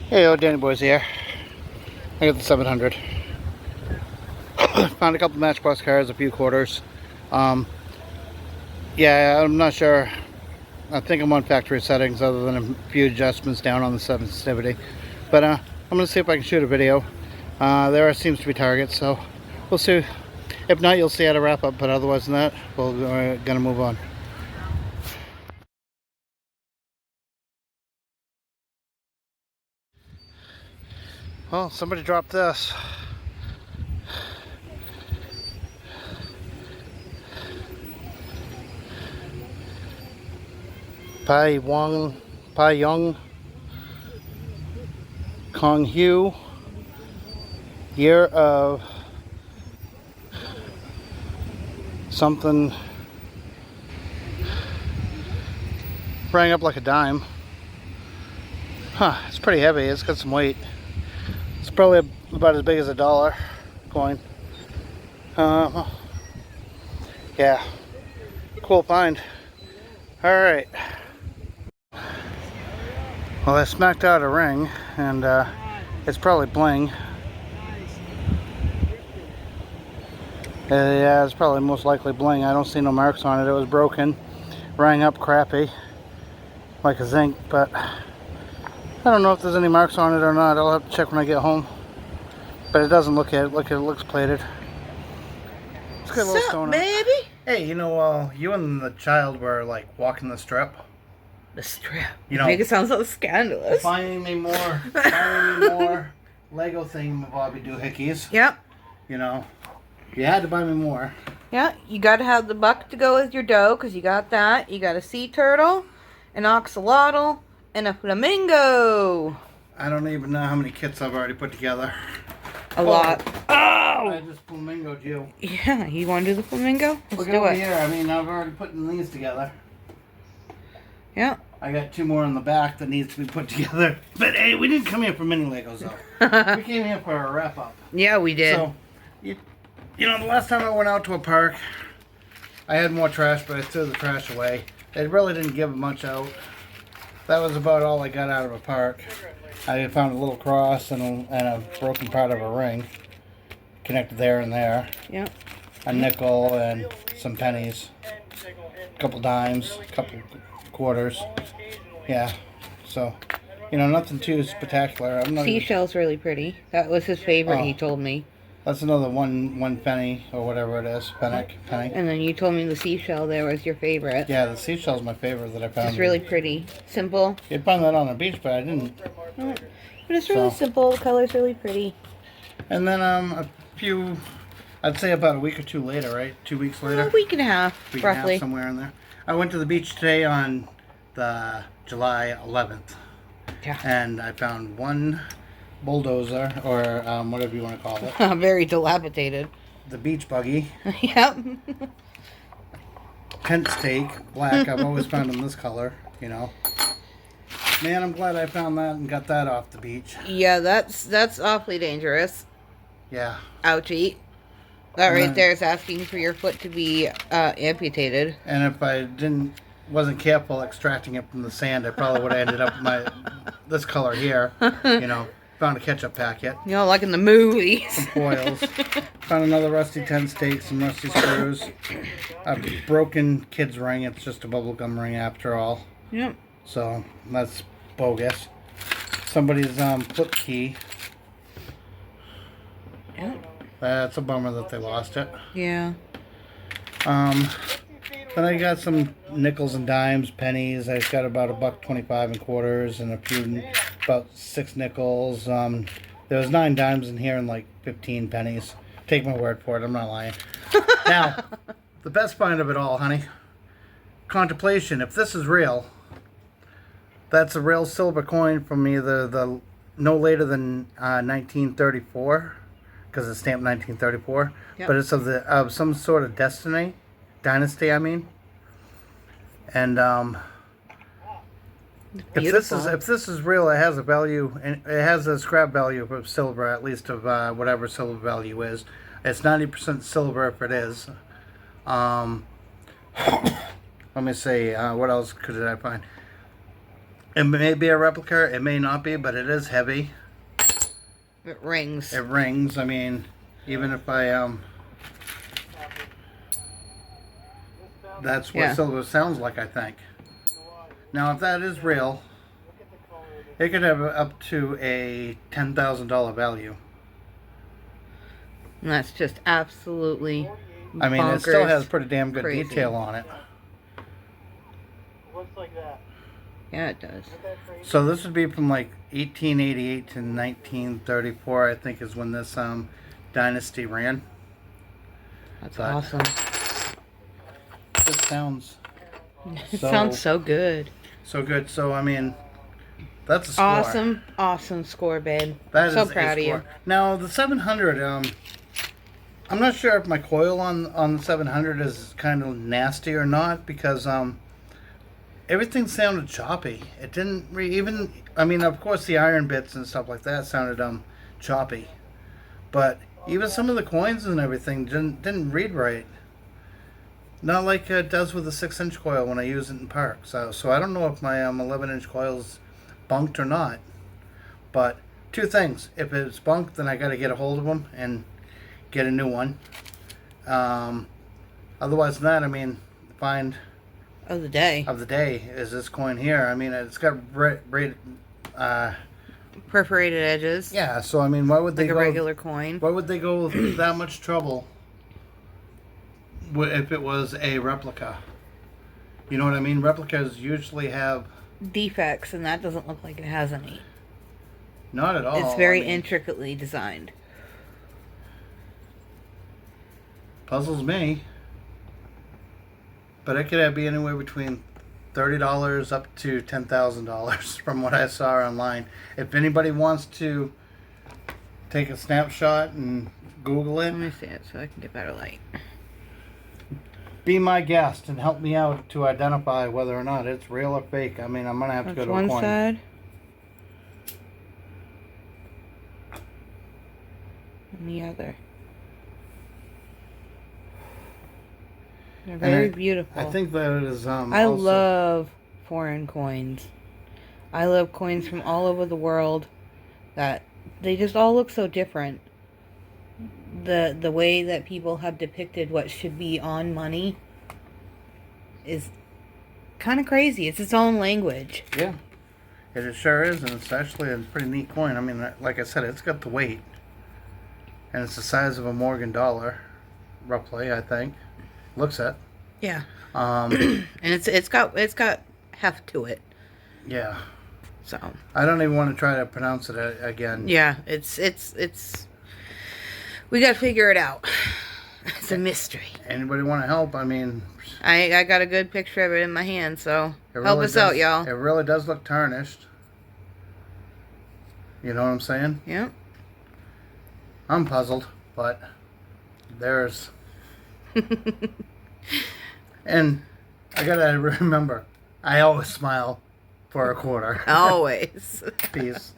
Hey, Danny Boys here. I got the 700. Found a couple Matchbox cards, a few quarters. Um, yeah, I'm not sure. I think I'm on factory settings other than a few adjustments down on the sensitivity. But I'm going to see if I can shoot a video. There seems to be targets, so we'll see. If not, you'll see how to wrap up. But otherwise than that, we're going to move on. Well, somebody dropped this. Pai Young Kong Hu, year of something, rang up like a dime. Huh, it's pretty heavy. It's got some weight. It's probably about as big as a dollar coin. Yeah, cool find. Alright. Well, I smacked out a ring, and it's probably bling. Yeah, it's probably most likely bling. I don't see no marks on it. It was broken. Rang up crappy, like a zinc, but I don't know if there's any marks on it or not. I'll have to check when I get home. But it doesn't look it. Look, it looks plated. It's got a little stone on it. Baby? Hey, you know, you and the child were like walking the strip. The strip. You know, make it sound so scandalous. Finding me more Lego thingamabobby doohickeys. Yep. You know, you had to buy me more. Yeah, you got to have the buck to go with your dough, because you got that. You got a sea turtle, an axolotl, and a flamingo. I don't even know how many kits I've already put together. A lot. Oh! I just flamingoed you. Yeah, you want to do the flamingo? Let's Look do over it. here. I mean, I've already put these together. Yeah. I got two more in the back that needs to be put together. But hey, we didn't come here for mini Legos though. We came here for a wrap up. Yeah, we did. So, you know, the last time I went out to a park, I had more trash, but I threw the trash away. They really didn't give much out. That was about all I got out of a park. I found a little cross and a broken part of a ring connected there and there. Yep. A nickel and some pennies. A couple dimes, a couple quarters. Yeah. So, you know, nothing too spectacular. I'm not Seashell's really pretty. That was his favorite, he told me. That's another one penny or whatever it is. Penny. And then you told me the seashell there was your favorite. Yeah, the seashell's my favorite that I found. It's really pretty. Simple. You'd find that on the beach, but I didn't. But it's really simple. The color's really pretty. And then a few, I'd say about a week or two later, right? 2 weeks later. A week and a half, week roughly. And a half, somewhere in there. I went to the beach today on the July 11th. Yeah. And I found one bulldozer, or whatever you want to call it. Very dilapidated. The beach buggy. Yep. Tent stake, black. I've always found them this color, you know. Man, I'm glad I found that and got that off the beach. Yeah, that's awfully dangerous. Yeah. Ouchie. That right there is asking for your foot to be amputated. And if I wasn't careful extracting it from the sand, I probably would have ended up with this color here. You know, found a ketchup packet. You know, like in the movies. Some foils. Found another rusty tent stake, some rusty screws. A broken kid's ring. It's just a bubblegum ring after all. Yep. So that's bogus. Somebody's flip key. Yep. That's a bummer that they lost it. Yeah. Then I got some nickels and dimes, pennies. I got about $1.25 in quarters and a few, about 6 nickels. There was 9 dimes in here and like 15 pennies. Take my word for it. I'm not lying. Now, the best find of it all, honey. Contemplation. If this is real, that's a real silver coin from either the no later than 1934, because it's stamped 1934. Yep. But it's of some sort of dynasty. I mean, and if this is real, it has a value, and it has a scrap value of silver, at least of whatever silver value is. It's 90% silver if it is. Let me see. What else could I find? It may be a replica, it may not be, but it is heavy. It rings. It rings. I mean, even if I that's what silver sounds like, I think. Now, if that is real, it could have up to a $10,000 value. And that's just absolutely I mean, it still has bonkers pretty damn good crazy. detail on it. Looks like that. Yeah, it does. So this would be from like 1888 to 1934, I think, is when this dynasty ran. That's But awesome. It sounds It sounds so good. so good. So I mean, that's a score. Awesome score, babe. That I'm so is proud a of you. score. Now the 700, I'm not sure if my coil on the 700 is kind of nasty or not, because everything sounded choppy. It didn't even. I mean, of course, the iron bits and stuff like that sounded choppy, but even some of the coins and everything didn't read right. Not like it does with the 6-inch coil when I use it in park. So I don't know if my 11-inch coil's bunked or not. But two things: if it's bunked, then I got to get a hold of them and get a new one. Otherwise than that, I mean, find Of the day. of the day is this coin here. I mean, it's got Perforated edges. yeah. So I mean, why would they Like a go? regular coin. Why would they go that much trouble if it was a replica? You know what I mean? Replicas usually have Defects, and that doesn't look like it has any. not at all. It's very I mean, intricately designed. puzzles me. But it could be anywhere between $30 up to $10,000 from what I saw online. If anybody wants to take a snapshot and Google it, Let me see it so I can get better light. be my guest and help me out to identify whether or not it's real or fake. I mean, I'm gonna have to That's go to one a coin. side. And the other. They're very beautiful. I think that it is. I also, love foreign coins. I love coins from all over the world that they just all look so different. The way that people have depicted what should be on money is kind of crazy. It's its own language. Yeah, it sure is, and it's actually a pretty neat coin. I mean, like I said, it's got the weight, and it's the size of a Morgan dollar, roughly. I think. Looks it. Yeah. And it's got heft to it. Yeah. So. I don't even want to try to pronounce it again. Yeah, it's. We got to figure it out. It's a mystery. Anybody want to help? I mean, I got a good picture of it in my hand, so it help really us out, does- y'all. It really does look tarnished. You know what I'm saying? Yep. I'm puzzled, but there's. And I gotta remember, I always smile for a quarter. Always. Peace.